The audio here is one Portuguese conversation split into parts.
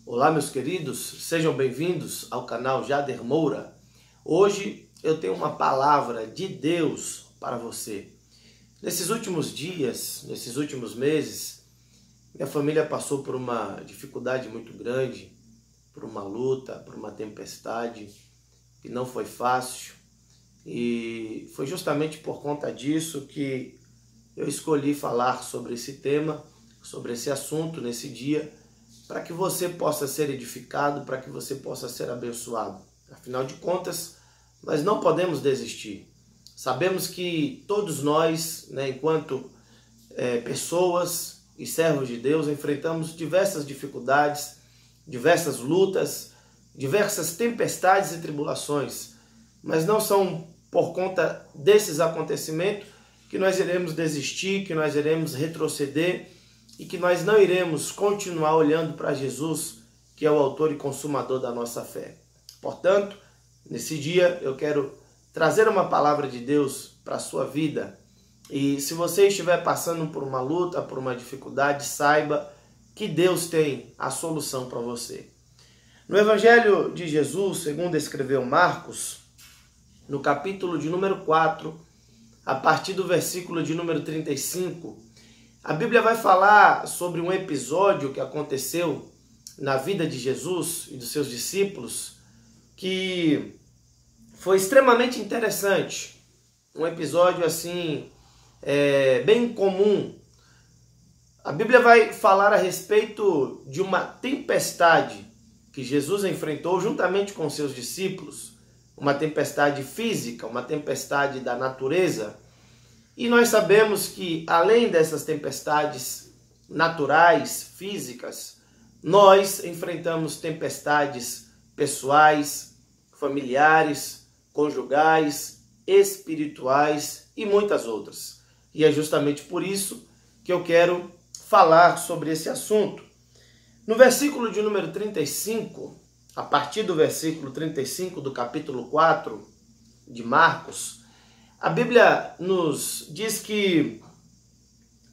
Olá, meus queridos, sejam bem-vindos ao canal Jader Moura. Hoje eu tenho uma palavra de Deus para você. Nesses últimos dias, nesses últimos meses, minha família passou por uma dificuldade muito grande, por uma luta, por uma tempestade que não foi fácil. E foi justamente por conta disso que eu escolhi falar sobre esse tema, sobre esse assunto nesse dia, para que você possa ser edificado, para que você possa ser abençoado. Afinal de contas, nós não podemos desistir. Sabemos que todos nós, enquanto pessoas e servos de Deus, enfrentamos diversas dificuldades, diversas lutas, diversas tempestades e tribulações, mas não são por conta desses acontecimentos que nós iremos desistir, que nós iremos retroceder, e que nós não iremos continuar olhando para Jesus, que é o autor e consumador da nossa fé. Portanto, nesse dia eu quero trazer uma palavra de Deus para a sua vida. E se você estiver passando por uma luta, por uma dificuldade, saiba que Deus tem a solução para você. No Evangelho de Jesus, segundo escreveu Marcos, no capítulo de número 4, a partir do versículo de número 35, a Bíblia vai falar sobre um episódio que aconteceu na vida de Jesus e dos seus discípulos, que foi extremamente interessante. Um episódio assim, bem comum. A Bíblia vai falar a respeito de uma tempestade que Jesus enfrentou juntamente com seus discípulos, uma tempestade física, uma tempestade da natureza. E nós sabemos que, além dessas tempestades naturais, físicas, nós enfrentamos tempestades pessoais, familiares, conjugais, espirituais e muitas outras. E é justamente por isso que eu quero falar sobre esse assunto. No versículo de número 35, a partir do versículo 35 do capítulo 4 de Marcos, a Bíblia nos diz que,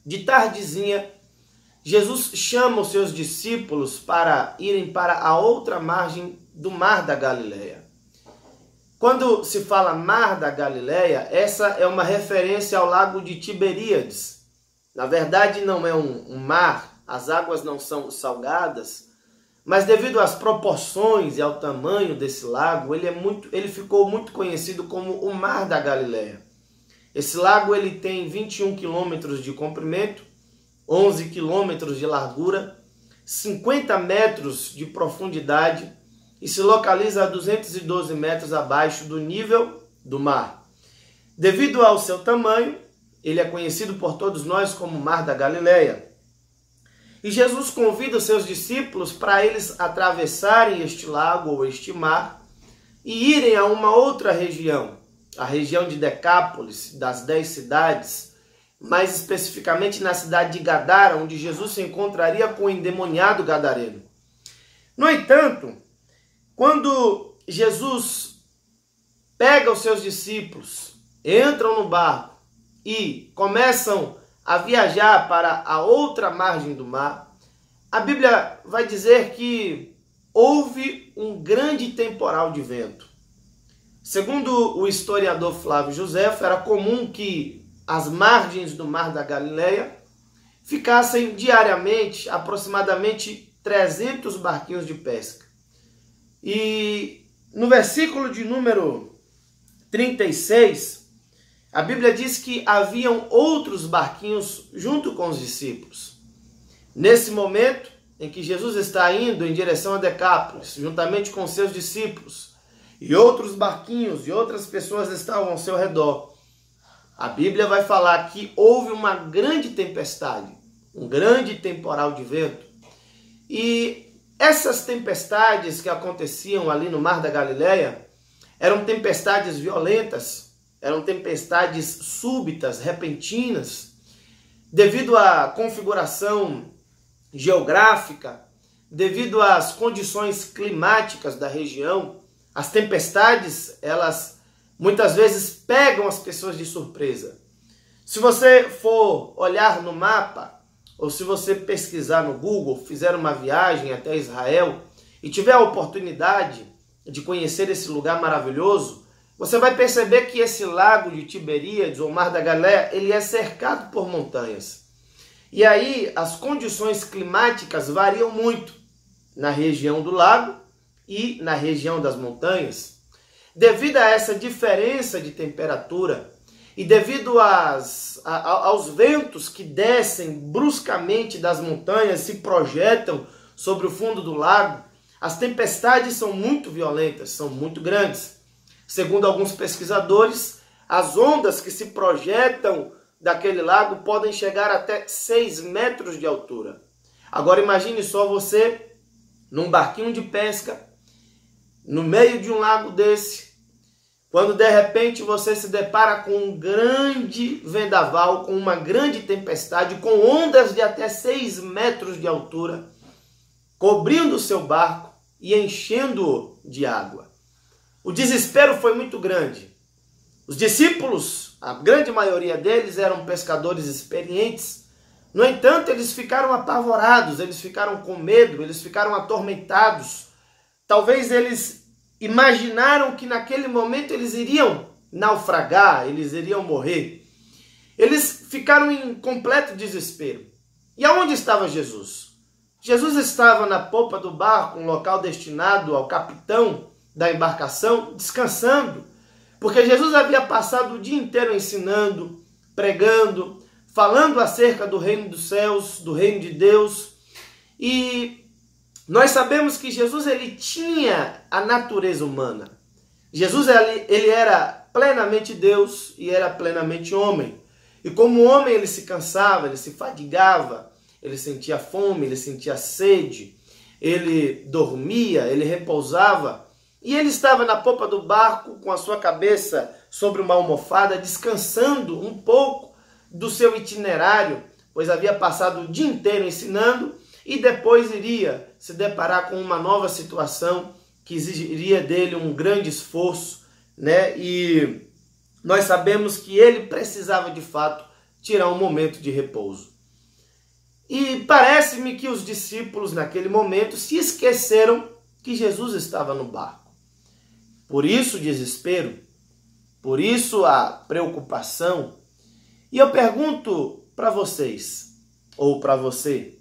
de tardezinha, Jesus chama os seus discípulos para irem para a outra margem do Mar da Galileia. Quando se fala Mar da Galileia, essa é uma referência ao lago de Tiberíades. Na verdade, não é um mar, as águas não são salgadas, mas devido às proporções e ao tamanho desse lago, ele ficou muito conhecido como o Mar da Galileia. Esse lago ele tem 21 quilômetros de comprimento, 11 quilômetros de largura, 50 metros de profundidade e se localiza a 212 metros abaixo do nível do mar. Devido ao seu tamanho, ele é conhecido por todos nós como Mar da Galileia. E Jesus convida os seus discípulos para eles atravessarem este lago ou este mar e irem a uma outra região, a região de Decápolis, das 10 cidades, mais especificamente na cidade de Gadara, onde Jesus se encontraria com o endemoniado gadareno. No entanto, quando Jesus pega os seus discípulos, entram no barco e começam a viajar para a outra margem do mar, a Bíblia vai dizer que houve um grande temporal de vento. Segundo o historiador Flávio Joséfo, era comum que as margens do Mar da Galileia ficassem diariamente aproximadamente 300 barquinhos de pesca. E no versículo de número 36, a Bíblia diz que haviam outros barquinhos junto com os discípulos. Nesse momento em que Jesus está indo em direção a Decápolis, juntamente com seus discípulos, e outros barquinhos e outras pessoas estavam ao seu redor, a Bíblia vai falar que houve uma grande tempestade, um grande temporal de vento. E essas tempestades que aconteciam ali no Mar da Galileia eram tempestades violentas, eram tempestades súbitas, repentinas, devido à configuração geográfica, devido às condições climáticas da região. As tempestades, elas muitas vezes pegam as pessoas de surpresa. Se você for olhar no mapa, ou se você pesquisar no Google, fizer uma viagem até Israel e tiver a oportunidade de conhecer esse lugar maravilhoso, você vai perceber que esse lago de Tiberíades, ou Mar da Galileia, ele é cercado por montanhas. E aí as condições climáticas variam muito na região do lago e na região das montanhas. Devido a essa diferença de temperatura e devido aos ventos que descem bruscamente das montanhas, se projetam sobre o fundo do lago, as tempestades são muito violentas, são muito grandes. Segundo alguns pesquisadores, as ondas que se projetam daquele lago podem chegar até 6 metros de altura. Agora imagine só você num barquinho de pesca, no meio de um lago desse, quando de repente você se depara com um grande vendaval, com uma grande tempestade, com ondas de até 6 metros de altura, cobrindo o seu barco e enchendo-o de água. O desespero foi muito grande. Os discípulos, a grande maioria deles, eram pescadores experientes. No entanto, eles ficaram apavorados, eles ficaram com medo, eles ficaram atormentados. Talvez eles imaginaram que naquele momento eles iriam naufragar, eles iriam morrer. Eles ficaram em completo desespero. E aonde estava Jesus? Jesus estava na popa do barco, um local destinado ao capitão da embarcação, descansando, porque Jesus havia passado o dia inteiro ensinando, pregando, falando acerca do reino dos céus, do reino de Deus. E nós sabemos que Jesus ele tinha a natureza humana. Jesus ele era plenamente Deus e era plenamente homem. E como homem ele se cansava, ele se fadigava, ele sentia fome, ele sentia sede, ele dormia, ele repousava. E ele estava na popa do barco com a sua cabeça sobre uma almofada, descansando um pouco do seu itinerário, pois havia passado o dia inteiro ensinando e depois iria se deparar com uma nova situação que exigiria dele um grande esforço, né? E nós sabemos que ele precisava de fato tirar um momento de repouso. E parece-me que os discípulos naquele momento se esqueceram que Jesus estava no barco. Por isso o desespero, por isso a preocupação. E eu pergunto para vocês, ou para você,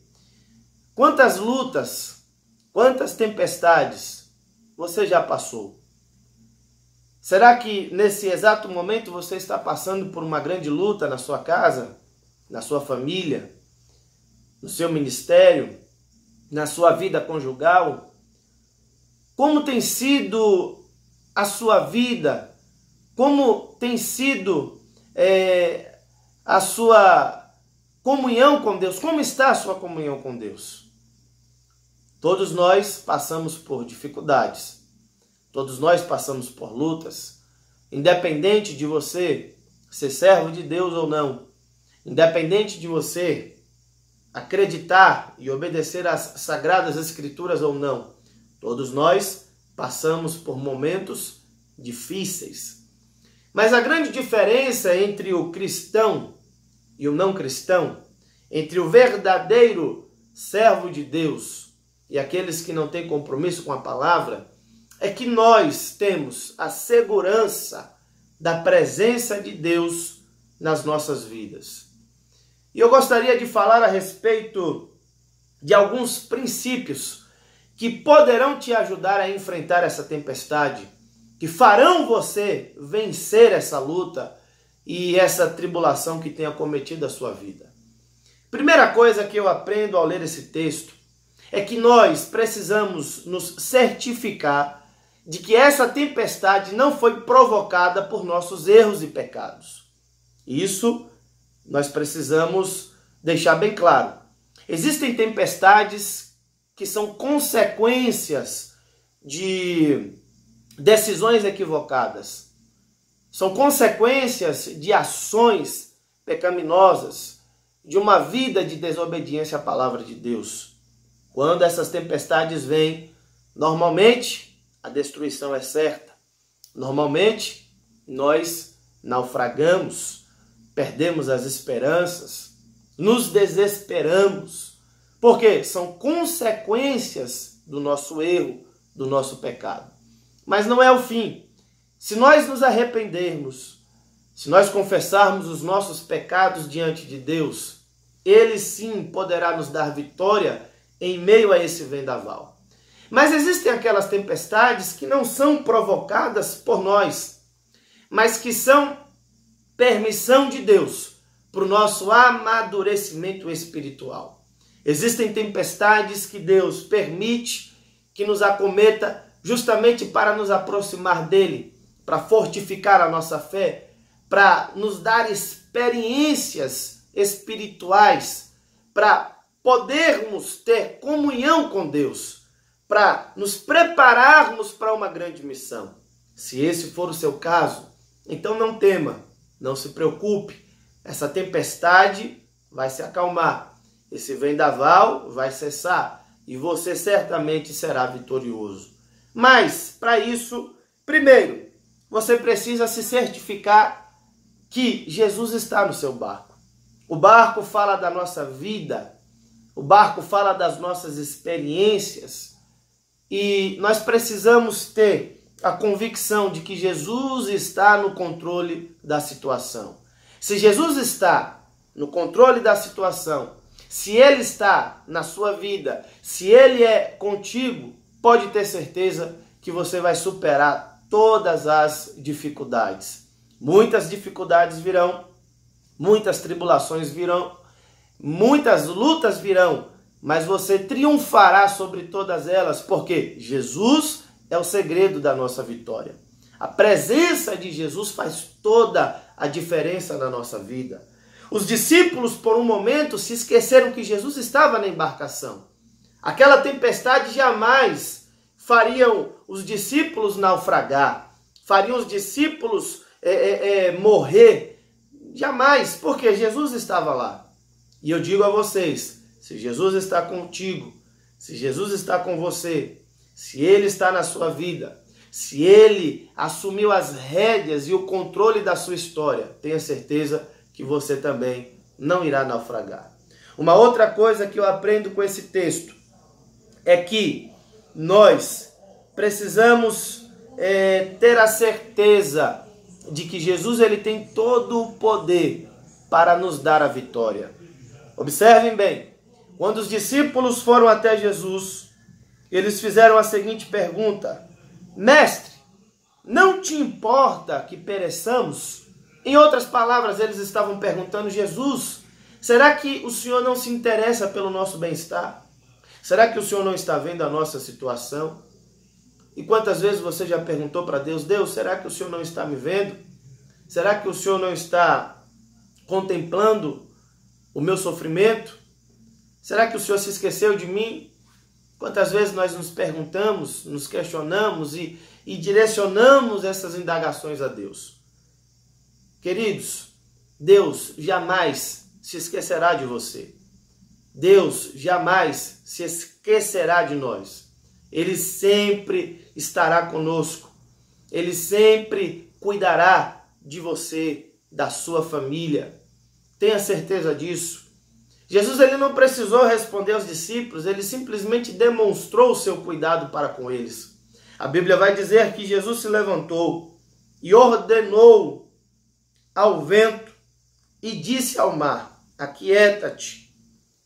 quantas lutas, quantas tempestades você já passou? Será que nesse exato momento você está passando por uma grande luta na sua casa, na sua família, no seu ministério, na sua vida conjugal? Como tem sido a sua vida? Como tem sido a sua comunhão com Deus? Como está a sua comunhão com Deus? Todos nós passamos por dificuldades. Todos nós passamos por lutas. Independente de você ser servo de Deus ou não. Independente de você acreditar e obedecer às Sagradas Escrituras ou não. Todos nós passamos por momentos difíceis. Mas a grande diferença entre o cristão e o não cristão, entre o verdadeiro servo de Deus e aqueles que não têm compromisso com a palavra, é que nós temos a segurança da presença de Deus nas nossas vidas. E eu gostaria de falar a respeito de alguns princípios que poderão te ajudar a enfrentar essa tempestade, que farão você vencer essa luta e essa tribulação que tem acometido a sua vida. Primeira coisa que eu aprendo ao ler esse texto é que nós precisamos nos certificar de que essa tempestade não foi provocada por nossos erros e pecados. Isso nós precisamos deixar bem claro. Existem tempestades que são consequências de decisões equivocadas. São consequências de ações pecaminosas, de uma vida de desobediência à palavra de Deus. Quando essas tempestades vêm, normalmente a destruição é certa. Normalmente nós naufragamos, perdemos as esperanças, nos desesperamos, porque são consequências do nosso erro, do nosso pecado. Mas não é o fim. Se nós nos arrependermos, se nós confessarmos os nossos pecados diante de Deus, Ele sim poderá nos dar vitória em meio a esse vendaval. Mas existem aquelas tempestades que não são provocadas por nós, mas que são permissão de Deus para o nosso amadurecimento espiritual. Existem tempestades que Deus permite que nos acometa justamente para nos aproximar dele, para fortificar a nossa fé, para nos dar experiências espirituais, para podermos ter comunhão com Deus, para nos prepararmos para uma grande missão. Se esse for o seu caso, então não tema, não se preocupe, essa tempestade vai se acalmar, esse vendaval vai cessar e você certamente será vitorioso. Mas, para isso, primeiro, você precisa se certificar que Jesus está no seu barco. O barco fala da nossa vida, o barco fala das nossas experiências e nós precisamos ter a convicção de que Jesus está no controle da situação. Se Jesus está no controle da situação, se Ele está na sua vida, se Ele é contigo, pode ter certeza que você vai superar todas as dificuldades. Muitas dificuldades virão, muitas tribulações virão, muitas lutas virão, mas você triunfará sobre todas elas, porque Jesus é o segredo da nossa vitória. A presença de Jesus faz toda a diferença na nossa vida. Os discípulos, por um momento, se esqueceram que Jesus estava na embarcação. Aquela tempestade jamais fariam os discípulos naufragar, fariam os discípulos morrer. Jamais, porque Jesus estava lá. E eu digo a vocês, se Jesus está contigo, se Jesus está com você, se Ele está na sua vida, se Ele assumiu as rédeas e o controle da sua história, tenha certeza que você também não irá naufragar. Uma outra coisa que eu aprendo com esse texto é que nós precisamos ter a certeza de que Jesus ele tem todo o poder para nos dar a vitória. Observem bem, quando os discípulos foram até Jesus, eles fizeram a seguinte pergunta: Mestre, não te importa que pereçamos? Em outras palavras, eles estavam perguntando: Jesus, será que o Senhor não se interessa pelo nosso bem-estar? Será que o Senhor não está vendo a nossa situação? E quantas vezes você já perguntou para Deus: Deus, será que o Senhor não está me vendo? Será que o Senhor não está contemplando o meu sofrimento? Será que o Senhor se esqueceu de mim? Quantas vezes nós nos perguntamos, nos questionamos e direcionamos essas indagações a Deus? Queridos, Deus jamais se esquecerá de você. Deus jamais se esquecerá de nós. Ele sempre estará conosco. Ele sempre cuidará de você, da sua família. Tenha certeza disso. Jesus ele não precisou responder aos discípulos, ele simplesmente demonstrou o seu cuidado para com eles. A Bíblia vai dizer que Jesus se levantou e ordenou ao vento e disse ao mar: aquieta-te,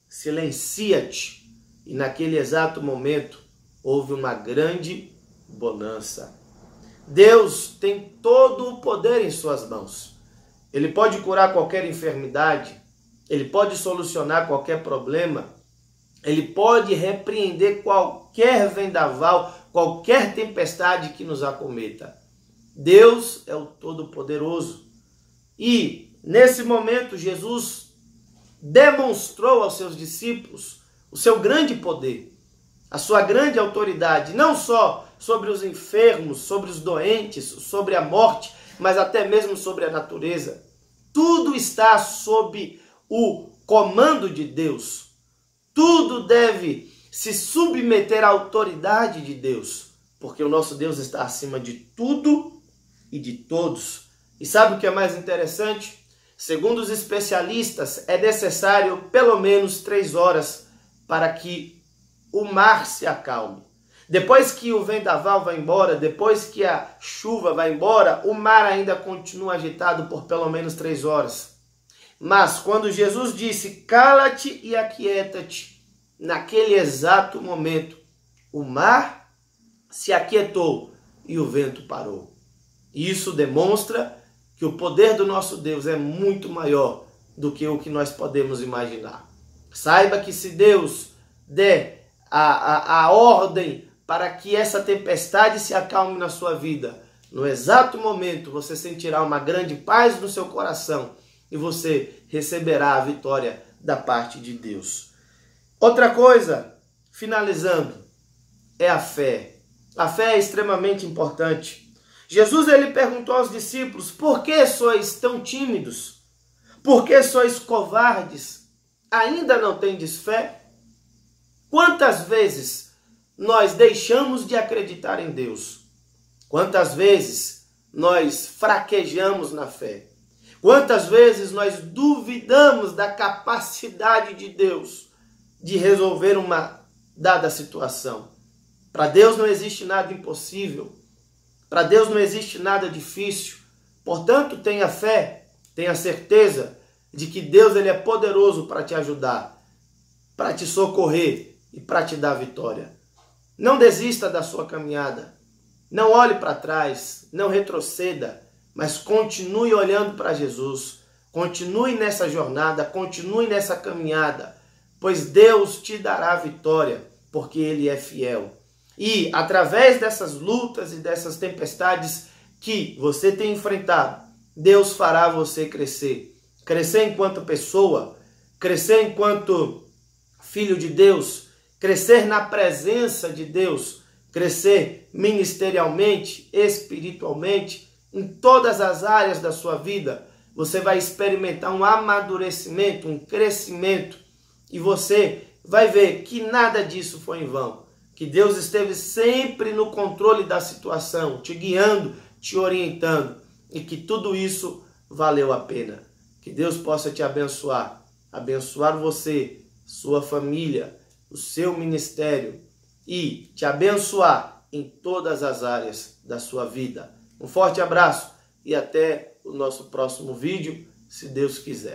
silencia-te. E naquele exato momento houve uma grande bonança. Deus tem todo o poder em suas mãos. Ele pode curar qualquer enfermidade, Ele pode solucionar qualquer problema, Ele pode repreender qualquer vendaval, qualquer tempestade que nos acometa. Deus é o Todo-Poderoso. E, nesse momento, Jesus demonstrou aos seus discípulos o seu grande poder, a sua grande autoridade, não só sobre os enfermos, sobre os doentes, sobre a morte, mas até mesmo sobre a natureza. Tudo está sob o comando de Deus. Tudo deve se submeter à autoridade de Deus, porque o nosso Deus está acima de tudo e de todos. E sabe o que é mais interessante? Segundo os especialistas, é necessário pelo menos 3 horas para que o mar se acalme. Depois que o vendaval vai embora, depois que a chuva vai embora, o mar ainda continua agitado por pelo menos 3 horas. Mas quando Jesus disse, cala-te e aquieta-te, naquele exato momento, o mar se aquietou e o vento parou. Isso demonstra que o poder do nosso Deus é muito maior do que o que nós podemos imaginar. Saiba que se Deus der a ordem para que essa tempestade se acalme na sua vida, no exato momento você sentirá uma grande paz no seu coração e você receberá a vitória da parte de Deus. Outra coisa, finalizando, é a fé. A fé é extremamente importante. Jesus ele perguntou aos discípulos, por que sois tão tímidos? Por que sois covardes? Ainda não tendes fé? Quantas vezes nós deixamos de acreditar em Deus? Quantas vezes nós fraquejamos na fé? Quantas vezes nós duvidamos da capacidade de Deus de resolver uma dada situação? Para Deus não existe nada impossível. Para Deus não existe nada difícil. Portanto, tenha fé, tenha certeza de que Deus ele é poderoso para te ajudar, para te socorrer e para te dar vitória. Não desista da sua caminhada. Não olhe para trás, não retroceda, mas continue olhando para Jesus. Continue nessa jornada, continue nessa caminhada, pois Deus te dará vitória, porque Ele é fiel. E através dessas lutas e dessas tempestades que você tem enfrentado, Deus fará você crescer. Crescer enquanto pessoa, crescer enquanto filho de Deus, crescer na presença de Deus, crescer ministerialmente, espiritualmente, em todas as áreas da sua vida. Você vai experimentar um amadurecimento, um crescimento, e você vai ver que nada disso foi em vão. Que Deus esteve sempre no controle da situação, te guiando, te orientando, e que tudo isso valeu a pena. Que Deus possa te abençoar, abençoar você, sua família, o seu ministério e te abençoar em todas as áreas da sua vida. Um forte abraço e até o nosso próximo vídeo, se Deus quiser.